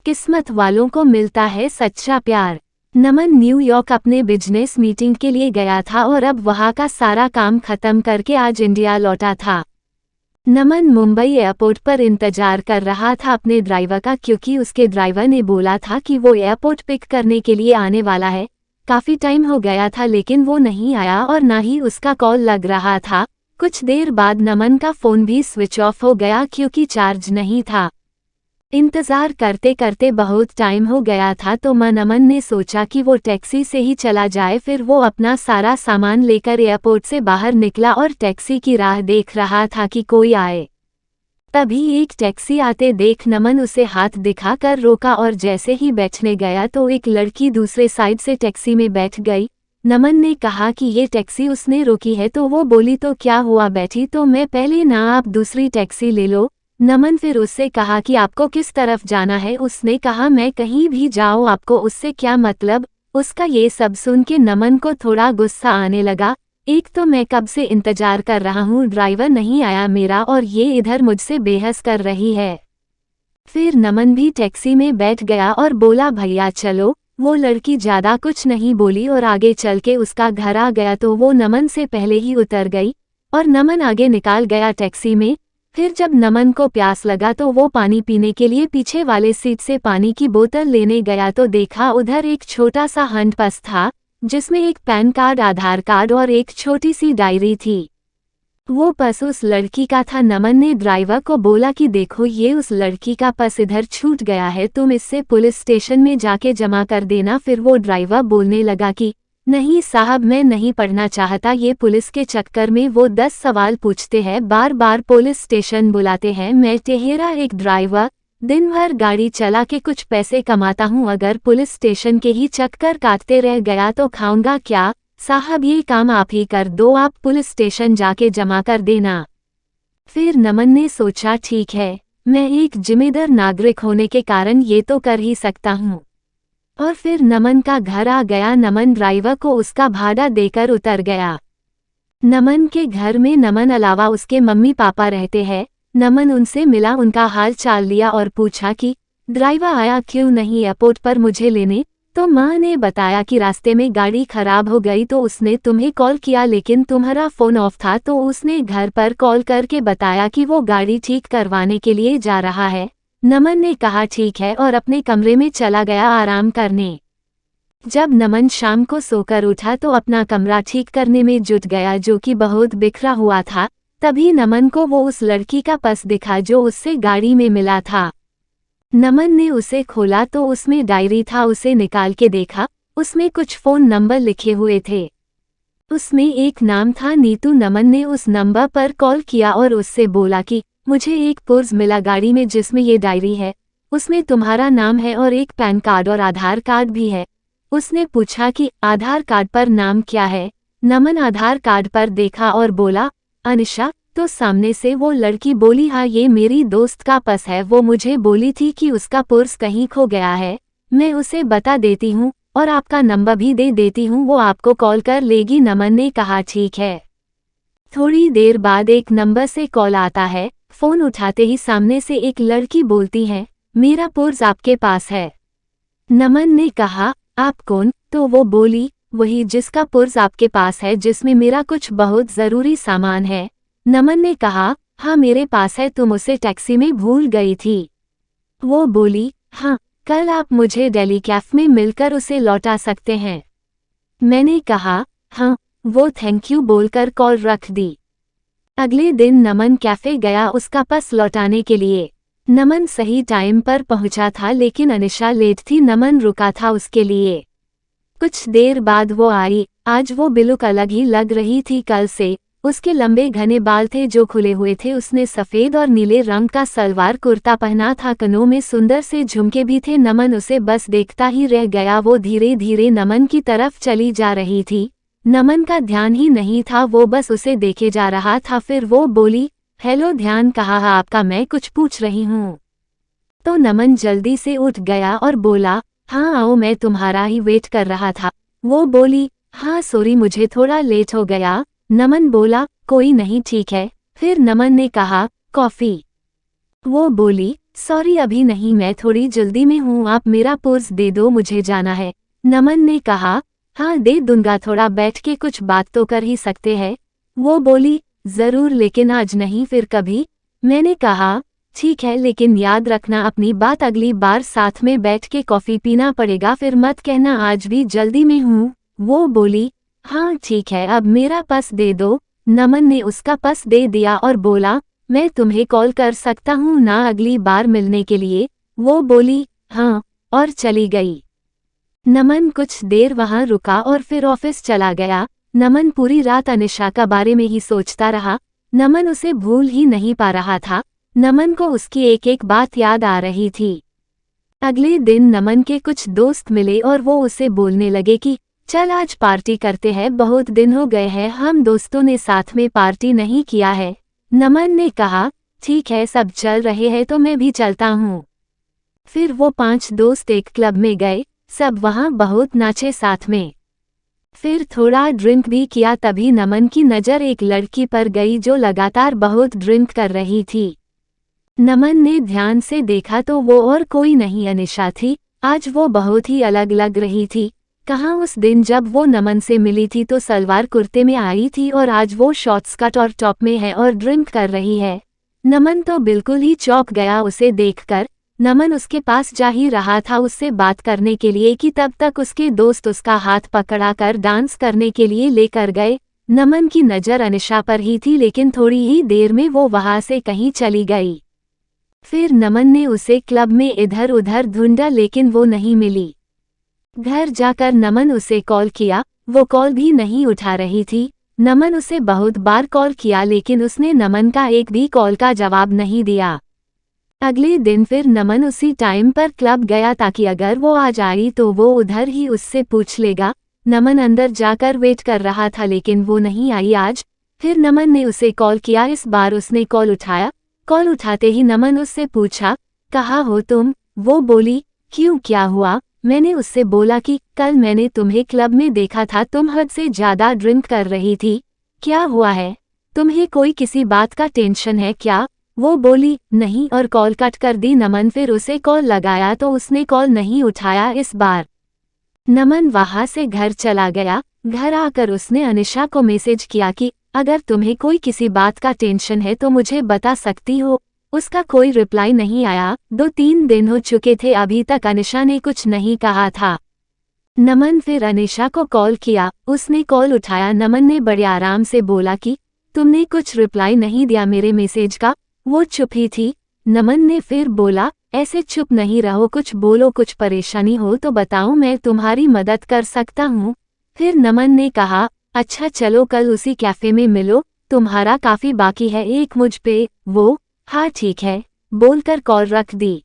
किस्मत वालों को मिलता है सच्चा प्यार। नमन न्यूयॉर्क अपने बिजनेस मीटिंग के लिए गया था और अब वहां का सारा काम खत्म करके आज इंडिया लौटा था। नमन मुंबई एयरपोर्ट पर इंतजार कर रहा था अपने ड्राइवर का, क्योंकि उसके ड्राइवर ने बोला था कि वो एयरपोर्ट पिक करने के लिए आने वाला है। काफी टाइम हो गया था लेकिन वो नहीं आया और ना ही उसका कॉल लग रहा था। कुछ देर बाद नमन का फोन भी स्विच ऑफ हो गया क्योंकि चार्ज नहीं था। इंतजार करते करते बहुत टाइम हो गया था तो नमन ने सोचा कि वो टैक्सी से ही चला जाए। फिर वो अपना सारा सामान लेकर एयरपोर्ट से बाहर निकला और टैक्सी की राह देख रहा था कि कोई आए। तभी एक टैक्सी आते देख नमन उसे हाथ दिखाकर रोका और जैसे ही बैठने गया तो एक लड़की दूसरे साइड से टैक्सी में बैठ गई। नमन ने कहा कि ये टैक्सी उसने रोकी है तो वो बोली तो क्या हुआ, बैठी तो मैं पहले ना, आप दूसरी टैक्सी ले लो। नमन फिर उससे कहा कि आपको किस तरफ जाना है। उसने कहा मैं कहीं भी जाऊं, आपको उससे क्या मतलब। उसका ये सब सुन के नमन को थोड़ा गुस्सा आने लगा। एक तो मैं कब से इंतजार कर रहा हूँ, ड्राइवर नहीं आया मेरा और ये इधर मुझसे बहस कर रही है। फिर नमन भी टैक्सी में बैठ गया और बोला भैया चलो। वो लड़की ज्यादा कुछ नहीं बोली और आगे चल के उसका घर आ गया तो वो नमन से पहले ही उतर गई और नमन आगे निकाल गया टैक्सी में। फिर जब नमन को प्यास लगा तो वो पानी पीने के लिए पीछे वाले सीट से पानी की बोतल लेने गया तो देखा उधर एक छोटा सा हैंड पर्स था जिसमें एक पैन कार्ड, आधार कार्ड और एक छोटी सी डायरी थी। वो पर्स उस लड़की का था। नमन ने ड्राइवर को बोला कि देखो ये उस लड़की का पर्स इधर छूट गया है, तुम इससे पुलिस स्टेशन में जाके जमा कर देना। फिर वो ड्राइवर बोलने लगा कि नहीं साहब, मैं नहीं पढ़ना चाहता, ये पुलिस के चक्कर में वो 10 सवाल पूछते हैं, बार बार पुलिस स्टेशन बुलाते हैं। मैं टेहरा एक ड्राइवर, दिन भर गाड़ी चला के कुछ पैसे कमाता हूँ, अगर पुलिस स्टेशन के ही चक्कर काटते रह गया तो खाऊंगा क्या। साहब ये काम आप ही कर दो, आप पुलिस स्टेशन जाके जमा कर देना। फिर नमन ने सोचा ठीक है, मैं एक जिम्मेदार नागरिक होने के कारण ये तो कर ही सकता हूँ। और फिर नमन का घर आ गया। नमन ड्राइवर को उसका भाड़ा देकर उतर गया। नमन के घर में नमन अलावा उसके मम्मी पापा रहते हैं। नमन उनसे मिला, उनका हाल चाल लिया और पूछा कि ड्राइवर आया क्यों नहीं एयरपोर्ट पर मुझे लेने। तो माँ ने बताया कि रास्ते में गाड़ी खराब हो गई तो उसने तुम्हें कॉल किया लेकिन तुम्हारा फ़ोन ऑफ था, तो उसने घर पर कॉल करके बताया कि वो गाड़ी ठीक करवाने के लिए जा रहा है। नमन ने कहा ठीक है और अपने कमरे में चला गया आराम करने। जब नमन शाम को सोकर उठा तो अपना कमरा ठीक करने में जुट गया जो कि बहुत बिखरा हुआ था। तभी नमन को वो उस लड़की का पर्स दिखा जो उससे गाड़ी में मिला था। नमन ने उसे खोला तो उसमें डायरी था, उसे निकाल के देखा। उसमें कुछ फ़ोन नंबर लिखे हुए थे। उसमें एक नाम था नीतू। नमन ने उस नंबर पर कॉल किया और उससे बोला कि मुझे एक पर्स मिला गाड़ी में जिसमें ये डायरी है, उसमें तुम्हारा नाम है और एक पैन कार्ड और आधार कार्ड भी है। उसने पूछा कि आधार कार्ड पर नाम क्या है। नमन आधार कार्ड पर देखा और बोला अनिशा। तो सामने से वो लड़की बोली हाँ ये मेरी दोस्त का पर्स है, वो मुझे बोली थी कि उसका पर्स कहीं खो गया है, मैं उसे बता देती हूँ और आपका नंबर भी दे देती हूँ, वो आपको कॉल कर लेगी। नमन ने कहा ठीक है। थोड़ी देर बाद एक नंबर से कॉल आता है। फोन उठाते ही सामने से एक लड़की बोलती है मेरा पर्स आपके पास है। नमन ने कहा आप कौन। तो वो बोली वही जिसका पर्स आपके पास है, जिसमें मेरा कुछ बहुत ज़रूरी सामान है। नमन ने कहा हाँ मेरे पास है, तुम उसे टैक्सी में भूल गई थी। वो बोली हाँ, कल आप मुझे दिल्ली कैफ में मिलकर उसे लौटा सकते हैं। मैंने कहा हाँ। वो थैंक यू बोलकर कॉल रख दी। अगले दिन नमन कैफे गया उसका पर्स लौटाने के लिए। नमन सही टाइम पर पहुंचा था लेकिन अनिशा लेट थी। नमन रुका था उसके लिए। कुछ देर बाद वो आई। आज वो बिल्कुल अलग ही लग रही थी कल से। उसके लंबे घने बाल थे जो खुले हुए थे। उसने सफ़ेद और नीले रंग का सलवार कुर्ता पहना था, कनों में सुंदर से झुमके भी थे। नमन उसे बस देखता ही रह गया। वो धीरे धीरे नमन की तरफ चली जा रही थी। नमन का ध्यान ही नहीं था, वो बस उसे देखे जा रहा था। फिर वो बोली हेलो, ध्यान कहाँ है आपका, मैं कुछ पूछ रही हूँ। तो नमन जल्दी से उठ गया और बोला हाँ आओ, मैं तुम्हारा ही वेट कर रहा था। वो बोली हाँ सॉरी, मुझे थोड़ा लेट हो गया। नमन बोला कोई नहीं ठीक है। फिर नमन ने कहा कॉफ़ी। वो बोली सॉरी अभी नहीं, मैं थोड़ी जल्दी में हूँ, आप मेरा पर्स दे दो, मुझे जाना है। नमन ने कहा, हाँ दे दूंगा, थोड़ा बैठ के कुछ बात तो कर ही सकते हैं। वो बोली, जरूर लेकिन आज नहीं, फिर कभी। मैंने कहा, ठीक है लेकिन याद रखना अपनी बात, अगली बार साथ में बैठ के कॉफी पीना पड़ेगा, फिर मत कहना आज भी जल्दी में हूँ। वो बोली, हाँ ठीक है, अब मेरा पर्स दे दो। नमन ने उसका पर्स दे दिया और बोला, मैं तुम्हें कॉल कर सकता हूँ ना अगली बार मिलने के लिए। वो बोली, हाँ, और चली गई। नमन कुछ देर वहां रुका और फिर ऑफिस चला गया। नमन पूरी रात अनिशा का बारे में ही सोचता रहा। नमन उसे भूल ही नहीं पा रहा था। नमन को उसकी एक एक बात याद आ रही थी। अगले दिन नमन के कुछ दोस्त मिले और वो उसे बोलने लगे कि चल आज पार्टी करते हैं, बहुत दिन हो गए हैं हम दोस्तों ने साथ में पार्टी नहीं किया है। नमन ने कहा, ठीक है सब चल रहे हैं तो मैं भी चलता हूँ। फिर वो 5 दोस्त एक क्लब में गए, सब वहां बहुत नाचे साथ में। फिर थोड़ा ड्रिंक भी किया, तभी नमन की नज़र एक लड़की पर गई जो लगातार बहुत ड्रिंक कर रही थी। नमन ने ध्यान से देखा तो वो और कोई नहीं अनिशा थी। आज वो बहुत ही अलग लग रही थी। कहाँ उस दिन जब वो नमन से मिली थी तो सलवार कुर्ते में आई थी और आज वो शॉर्ट स्कर्ट और टॉप में है और ड्रिंक कर रही है। नमन तो बिल्कुल ही चौंक गया उसे देखकर। नमन उसके पास जा ही रहा था उससे बात करने के लिए कि तब तक उसके दोस्त उसका हाथ पकड़ाकर डांस करने के लिए लेकर गए। नमन की नज़र अनिशा पर ही थी लेकिन थोड़ी ही देर में वो वहां से कहीं चली गई। फिर नमन ने उसे क्लब में इधर उधर ढूंढा लेकिन वो नहीं मिली। घर जाकर नमन उसे कॉल किया, वो कॉल भी नहीं उठा रही थी। नमन उसे बहुत बार कॉल किया लेकिन उसने नमन का एक भी कॉल का जवाब नहीं दिया। अगले दिन फिर नमन उसी टाइम पर क्लब गया ताकि अगर वो आज आई तो वो उधर ही उससे पूछ लेगा। नमन अंदर जाकर वेट कर रहा था लेकिन वो नहीं आई आज। फिर नमन ने उसे कॉल किया, इस बार उसने कॉल उठाया। कॉल उठाते ही नमन उससे पूछा, कहाँ हो तुम? वो बोली, क्यों क्या हुआ? मैंने उससे बोला कि कल मैंने तुम्हें क्लब में देखा था, तुम हद से ज्यादा ड्रिंक कर रही थी। क्या हुआ है? तुम्हें कोई किसी बात का टेंशन है क्या? वो बोली, नहीं, और कॉल कट कर दी। नमन फिर उसे कॉल लगाया तो उसने कॉल नहीं उठाया। इस बार नमन वहां से घर चला गया। घर आकर उसने अनिशा को मैसेज किया कि अगर तुम्हें कोई किसी बात का टेंशन है तो मुझे बता सकती हो। उसका कोई रिप्लाई नहीं आया। 2-3 दिन हो चुके थे, अभी तक अनिशा ने कुछ नहीं कहा था। नमन फिर अनिशा को कॉल किया, उसने कॉल उठाया। नमन ने बड़े आराम से बोला कि तुमने कुछ रिप्लाई नहीं दिया मेरे मैसेज का। वो चुप ही थी। नमन ने फिर बोला, ऐसे चुप नहीं रहो, कुछ बोलो, कुछ परेशानी हो तो बताओ, मैं तुम्हारी मदद कर सकता हूँ। फिर नमन ने कहा, अच्छा चलो कल उसी कैफे में मिलो, तुम्हारा काफी बाकी है एक मुझ पे। वो, हाँ ठीक है, बोलकर कॉल रख दी।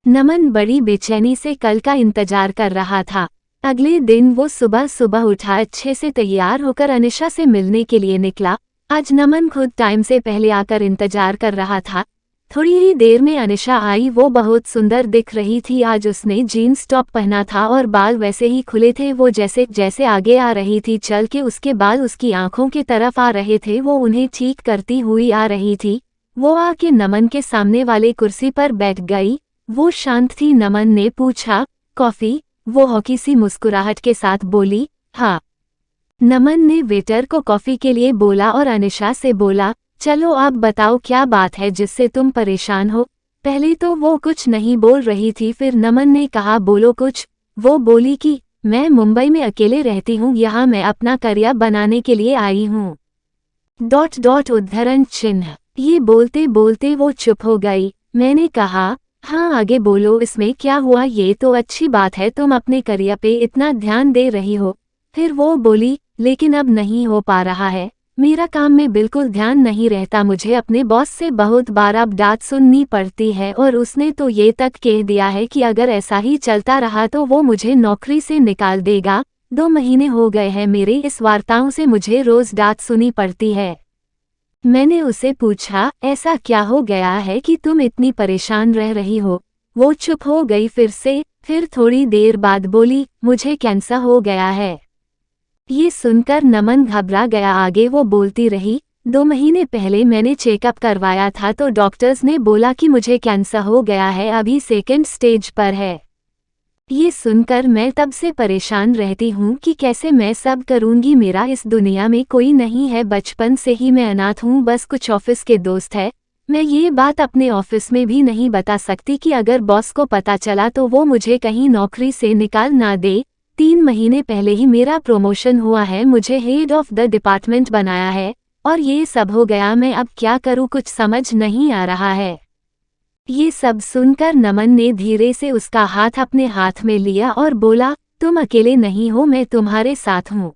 नमन बड़ी बेचैनी से कल का इंतजार कर रहा था। अगले दिन वो सुबह सुबह उठा, अच्छे से तैयार होकर अनिशा से मिलने के लिए निकला। आज नमन खुद टाइम से पहले आकर इंतजार कर रहा था। थोड़ी ही देर में अनिशा आई। वो बहुत सुंदर दिख रही थी। आज उसने जीन्स टॉप पहना था और बाल वैसे ही खुले थे। वो जैसे जैसे आगे आ रही थी चल के उसके बाल उसकी आंखों की तरफ आ रहे थे। वो उन्हें ठीक करती हुई आ रही थी। वो आके नमन के सामने वाले कुर्सी पर बैठ गई। वो शांत थी। नमन ने पूछा, कॉफी? वो हौकी सी मुस्कुराहट के साथ बोली, हाँ। नमन ने वेटर को कॉफी के लिए बोला और अनिशा से बोला, चलो आप बताओ क्या बात है जिससे तुम परेशान हो। पहले तो वो कुछ नहीं बोल रही थी, फिर नमन ने कहा, बोलो कुछ। वो बोली कि मैं मुंबई में अकेले रहती हूँ, यहाँ मैं अपना करियर बनाने के लिए आई हूँ। ... उद्धरण चिन्ह। ये बोलते बोलते वो चुप हो गई। मैंने कहा, हाँ आगे बोलो, इसमें क्या हुआ? ये तो अच्छी बात है, तुम अपने करियर पे इतना ध्यान दे रही हो। फिर वो बोली, लेकिन अब नहीं हो पा रहा है, मेरा काम में बिल्कुल ध्यान नहीं रहता। मुझे अपने बॉस से बहुत बार अब डांट सुननी पड़ती है और उसने तो ये तक कह दिया है कि अगर ऐसा ही चलता रहा तो वो मुझे नौकरी से निकाल देगा। 2 महीने हो गए हैं मेरे इस वार्ताओं से, मुझे रोज डांट सुनी पड़ती है। मैंने उसे पूछा, ऐसा क्या हो गया है कि तुम इतनी परेशान रह रही हो? वो चुप हो गई फिर से। फिर थोड़ी देर बाद बोली, मुझे कैंसर हो गया है। ये सुनकर नमन घबरा गया। आगे वो बोलती रही, 2 महीने पहले मैंने चेकअप करवाया था तो डॉक्टर्स ने बोला कि मुझे कैंसर हो गया है, अभी सेकंड स्टेज पर है। ये सुनकर मैं तब से परेशान रहती हूँ कि कैसे मैं सब करूँगी, मेरा इस दुनिया में कोई नहीं है, बचपन से ही मैं अनाथ हूँ, बस कुछ ऑफिस के दोस्त है। मैं ये बात अपने ऑफिस में भी नहीं बता सकती कि अगर बॉस को पता चला तो वो मुझे कहीं नौकरी से निकाल ना दे। 3 महीने पहले ही मेरा प्रमोशन हुआ है, मुझे हेड ऑफ द डिपार्टमेंट बनाया है और ये सब हो गया, मैं अब क्या करूँ कुछ समझ नहीं आ रहा है। ये सब सुनकर नमन ने धीरे से उसका हाथ अपने हाथ में लिया और बोला, तुम अकेले नहीं हो, मैं तुम्हारे साथ हूँ।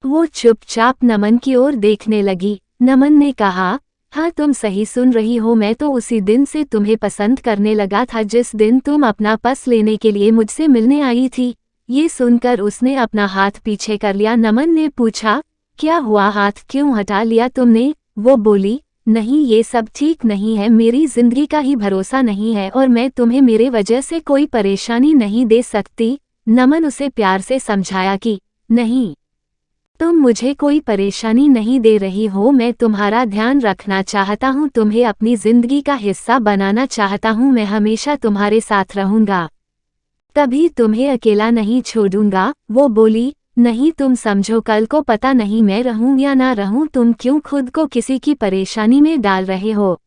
वो चुपचाप नमन की ओर देखने लगी। नमन ने कहा, हाँ तुम सही सुन रही हो, मैं तो उसी दिन से तुम्हें पसंद करने लगा था जिस दिन तुम अपना पस लेने के लिए मुझसे मिलने आई थी। ये सुनकर उसने अपना हाथ पीछे कर लिया। नमन ने पूछा, क्या हुआ, हाथ क्यों हटा लिया तुमने? वो बोली, नहीं ये सब ठीक नहीं है, मेरी जिंदगी का ही भरोसा नहीं है और मैं तुम्हें मेरे वजह से कोई परेशानी नहीं दे सकती। नमन उसे प्यार से समझाया कि नहीं, तुम मुझे कोई परेशानी नहीं दे रही हो, मैं तुम्हारा ध्यान रखना चाहता हूँ, तुम्हें अपनी जिंदगी का हिस्सा बनाना चाहता हूँ, मैं हमेशा तुम्हारे साथ रहूँगा, कभी तुम्हें अकेला नहीं छोड़ूंगा। वो बोली, नहीं तुम समझो, कल को पता नहीं मैं रहूं या ना रहूं, तुम क्यों खुद को किसी की परेशानी में डाल रहे हो।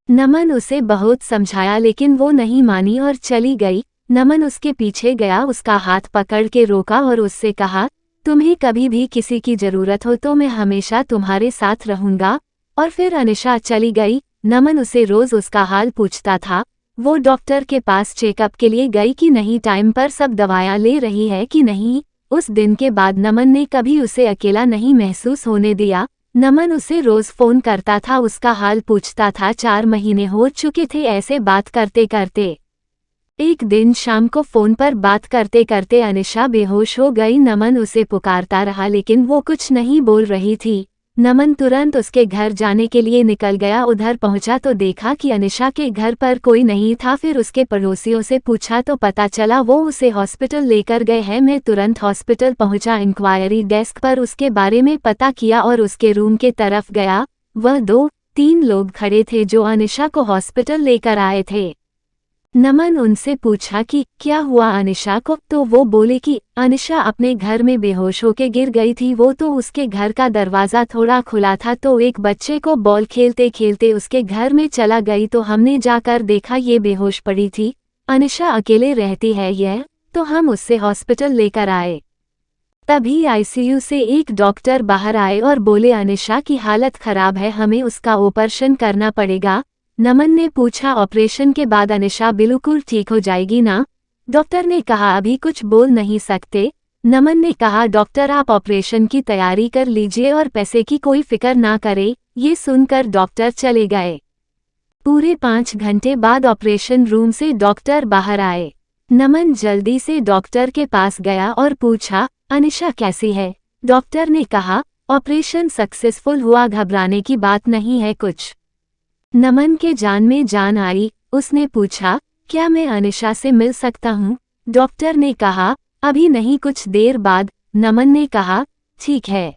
नमन उसे बहुत समझाया लेकिन वो नहीं मानी और चली गई। नमन उसके पीछे गया, उसका हाथ पकड़ के रोका और उससे कहा, तुम्हें कभी भी किसी की जरूरत हो तो मैं हमेशा तुम्हारे साथ रहूंगा। और फिर अनिशा चली गई। नमन उसे रोज उसका हाल पूछता था, वो डॉक्टर के पास चेकअप के लिए गई कि नहीं, टाइम पर सब दवाइयाँ ले रही है कि नहीं। उस दिन के बाद नमन ने कभी उसे अकेला नहीं महसूस होने दिया। नमन उसे रोज फोन करता था, उसका हाल पूछता था। 4 महीने हो चुके थे ऐसे बात करते करते। एक दिन शाम को फोन पर बात करते करते अनिशा बेहोश हो गई। नमन उसे पुकारता रहा लेकिन वो कुछ नहीं बोल रही थी। नमन तुरंत उसके घर जाने के लिए निकल गया। उधर पहुंचा तो देखा कि अनिशा के घर पर कोई नहीं था। फिर उसके पड़ोसियों से पूछा तो पता चला वो उसे हॉस्पिटल लेकर गए हैं। मैं तुरंत हॉस्पिटल पहुंचा, इंक्वायरी डेस्क पर उसके बारे में पता किया और उसके रूम के तरफ गया। वह 2-3 लोग खड़े थे जो अनिशा को हॉस्पिटल लेकर आए थे। नमन उनसे पूछा कि क्या हुआ अनिशा को, तो वो बोले कि अनिशा अपने घर में बेहोश होके गिर गई थी। वो तो उसके घर का दरवाज़ा थोड़ा खुला था तो एक बच्चे को बॉल खेलते खेलते उसके घर में चला गई तो हमने जाकर देखा ये बेहोश पड़ी थी। अनिशा अकेले रहती है यह, तो हम उससे हॉस्पिटल लेकर आए। तभी आईसीयू से एक डॉक्टर बाहर आए और बोले अनिशा की हालत खराब है, हमें उसका ऑपरेशन करना पड़ेगा। नमन ने पूछा, ऑपरेशन के बाद अनिशा बिल्कुल ठीक हो जाएगी ना? डॉक्टर ने कहा, अभी कुछ बोल नहीं सकते। नमन ने कहा, डॉक्टर आप ऑपरेशन की तैयारी कर लीजिए और पैसे की कोई फिक्र ना करे। ये सुनकर डॉक्टर चले गए। पूरे 5 घंटे बाद ऑपरेशन रूम से डॉक्टर बाहर आए। नमन जल्दी से डॉक्टर के पास गया और पूछा, अनिशा कैसी है? डॉक्टर ने कहा, ऑपरेशन सक्सेसफुल हुआ, घबराने की बात नहीं है कुछ। नमन के जान में जान आई। उसने पूछा, क्या मैं अनिशा से मिल सकता हूँ? डॉक्टर ने कहा, अभी नहीं, कुछ देर बाद। नमन ने कहा, ठीक है।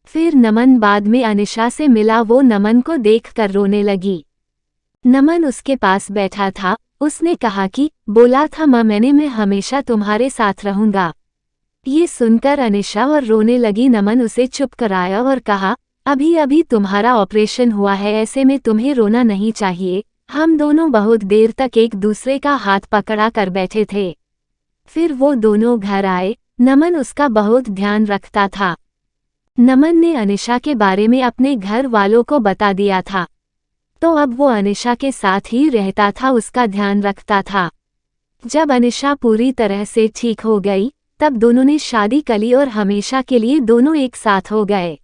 फिर नमन बाद में अनिशा से मिला। वो नमन को देखकर रोने लगी। नमन उसके पास बैठा था। उसने कहा कि बोला था माँ मैंने, मैं हमेशा तुम्हारे साथ रहूंगा। ये सुनकर अनिशा और रोने लगी। नमन उसे चुप कराया और कहा, अभी अभी तुम्हारा ऑपरेशन हुआ है, ऐसे में तुम्हें रोना नहीं चाहिए। हम दोनों बहुत देर तक एक दूसरे का हाथ पकड़ा कर बैठे थे। फिर वो दोनों घर आए। नमन उसका बहुत ध्यान रखता था। नमन ने अनिशा के बारे में अपने घर वालों को बता दिया था, तो अब वो अनिशा के साथ ही रहता था, उसका ध्यान रखता था। जब अनिशा पूरी तरह से ठीक हो गई, तब दोनों ने शादी कर ली और हमेशा के लिए दोनों एक साथ हो गए।